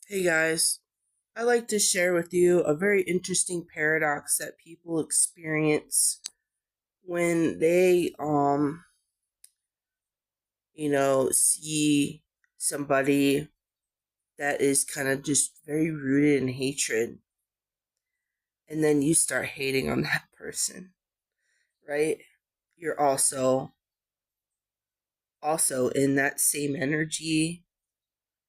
Hey guys, I'd like to share with you a very interesting paradox that people experience when they see somebody that is kind of just very rooted in hatred, and then you start hating on that person, right? You're also in that same energy,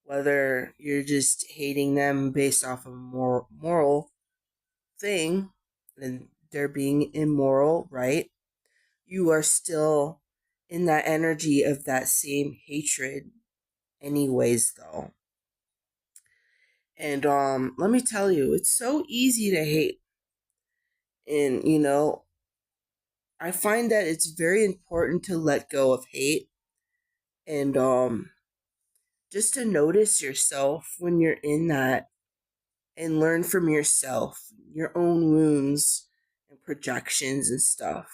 whether you're just hating them based off of a moral thing and they're being immoral, right? You are still in that energy of that same hatred anyways though. And let me tell you, it's so easy to hate. And I find that it's very important to let go of hate and just to notice yourself when you're in that and learn from yourself, your own wounds and projections and stuff.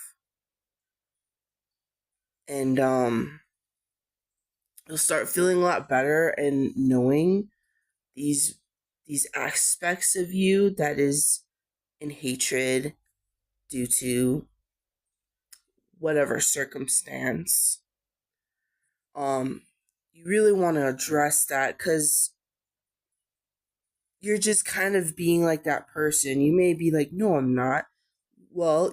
And you'll start feeling a lot better and knowing these these aspects of you that is in hatred due to whatever circumstance. um you really want to address that because you're just kind of being like that person. You may be like, no, I'm not. Well,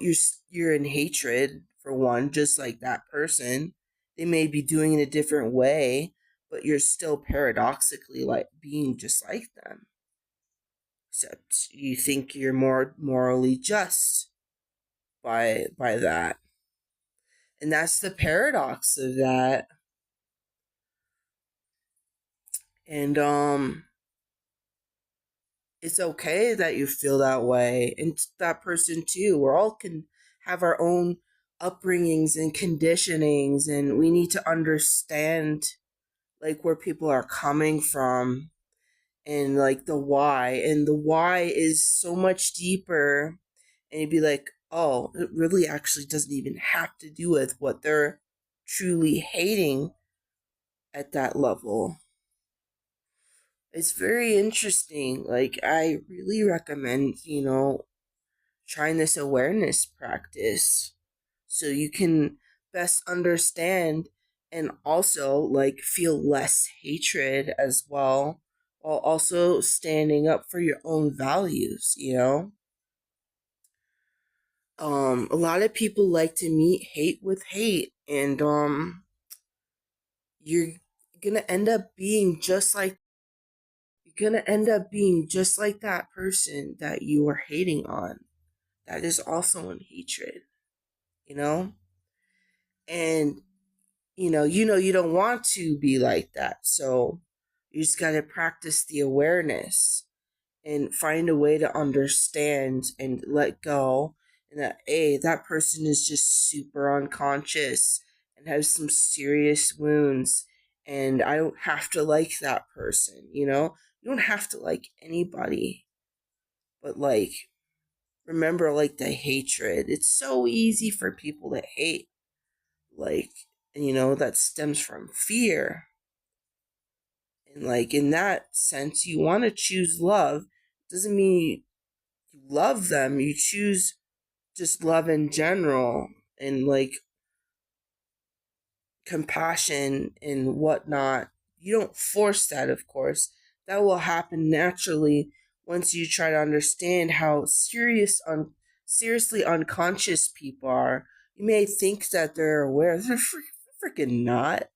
you're in hatred for one, just like that person. They may be doing it a different way, but you're still paradoxically like being just like them, except you think you're more morally just by that. And that's the paradox of that. And it's okay that you feel that way, and that person too. We all can have our own upbringings and conditionings, and we need to understand like where people are coming from and like the why. And the why is so much deeper, and you'd be like, oh, it really actually doesn't even have to do with what they're truly hating at that level. It's very interesting. Like, I really recommend, trying this awareness practice so you can best understand and also like feel less hatred as well, while also standing up for your own values. A lot of people like to meet hate with hate, and you're gonna end up being just like that person that you are hating on, that is also in hatred, you know? And you don't want to be like that. So you just got to practice the awareness and find a way to understand and let go, and that that person is just super unconscious and has some serious wounds, and I don't have to like that person. You don't have to like anybody, but like remember like the hatred. It's so easy for people to hate, like, that stems from fear. And like in that sense, you want to choose love. Doesn't mean you love them. You choose just love in general, and like compassion and whatnot. You don't force that, of course. That will happen naturally once you try to understand how seriously unconscious people are. You may think that they're aware. They're freaking not.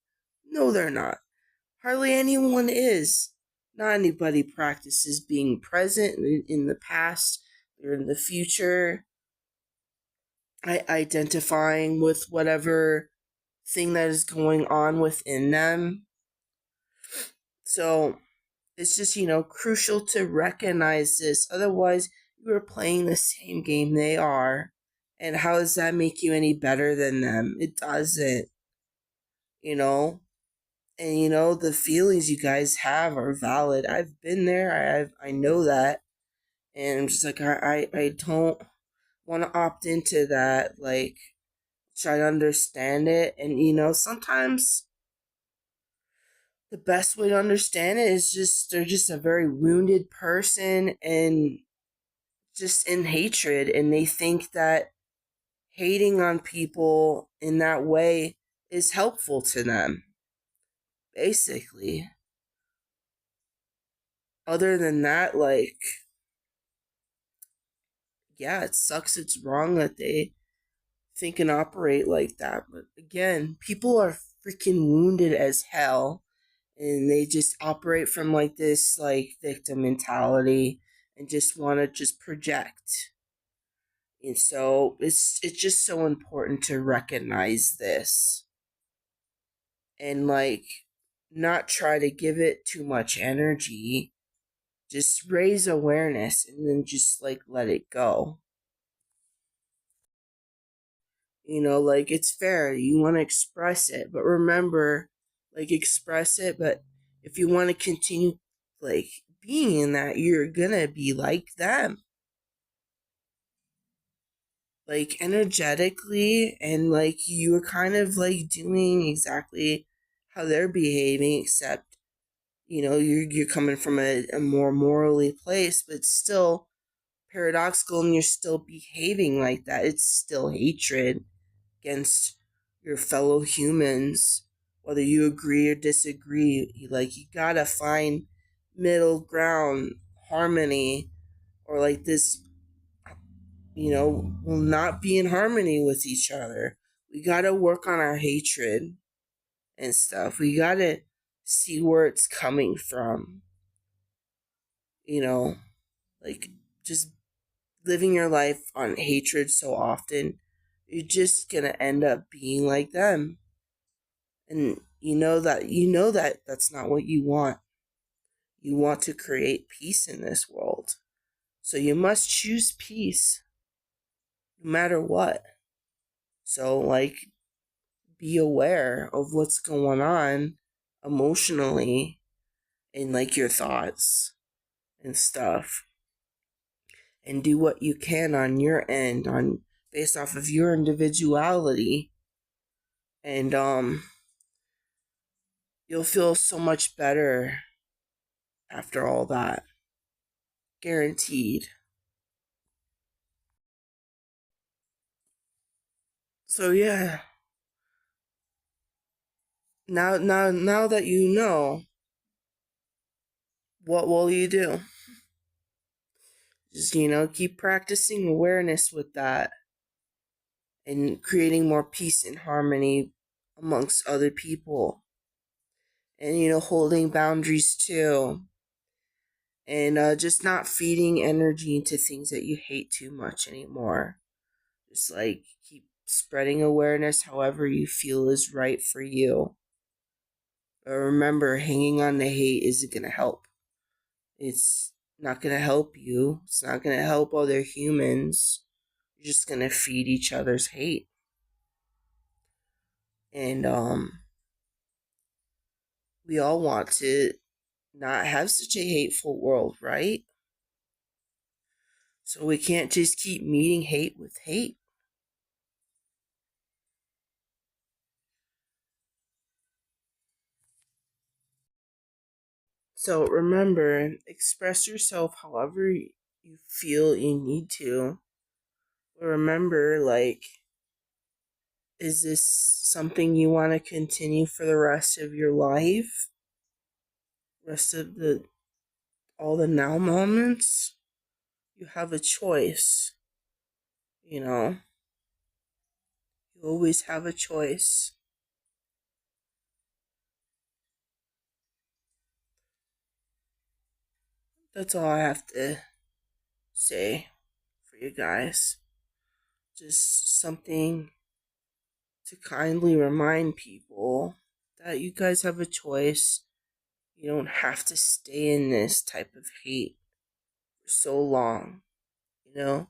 No, they're not. Hardly anyone is. Not anybody practices being present in the past or in the future, identifying with whatever thing that is going on within them. So it's just, crucial to recognize this. Otherwise, you are playing the same game they are. And how does that make you any better than them? It doesn't, you know? And the feelings you guys have are valid. I've been there. I know that. And I'm just like, I don't want to opt into that. Like, try to understand it. And sometimes the best way to understand it is just they're just a very wounded person and just in hatred, and they think that hating on people in that way is helpful to them, basically. Other than that, like, yeah, it sucks, it's wrong that they think and operate like that. But again, people are freaking wounded as hell, and they just operate from like this like victim mentality and just want to just project. And so it's just so important to recognize this and like not try to give it too much energy. Just raise awareness and then just like let it go. Like it's fair. You want to express it, but remember, like express it, but if you want to continue like being in that, you're gonna be like them. Like energetically, and like you're kind of like doing exactly how they're behaving, except you're coming from a more morally place, but still paradoxical, and you're still behaving like that. It's still hatred against your fellow humans, whether you agree or disagree. Like you gotta find middle ground, harmony, or like this, will not be in harmony with each other. We gotta work on our hatred and stuff. We gotta see where it's coming from. You know, like just living your life on hatred so often, you're just gonna end up being like them. And you know that that's not what you want. You want to create peace in this world. So you must choose peace no matter what. So like be aware of what's going on emotionally and like your thoughts and stuff, and do what you can on your end on based off of your individuality, and you'll feel so much better after all that, guaranteed. So yeah, now that you know, what will you do? Just keep practicing awareness with that and creating more peace and harmony amongst other people, and holding boundaries too, and just not feeding energy into things that you hate too much anymore. Just like keep spreading awareness however you feel is right for you. But remember, hanging on to hate isn't going to help. It's not going to help you. It's not going to help other humans. You're just going to feed each other's hate. And we all want to not have such a hateful world, right? So we can't just keep meeting hate with hate. So remember, express yourself however you feel you need to. But remember, like, is this something you want to continue for the rest of your life? Rest of the all the now moments? You have a choice. You know, you always have a choice. That's all I have to say for you guys. Just something to kindly remind people that you guys have a choice. You don't have to stay in this type of hate for so long, you know?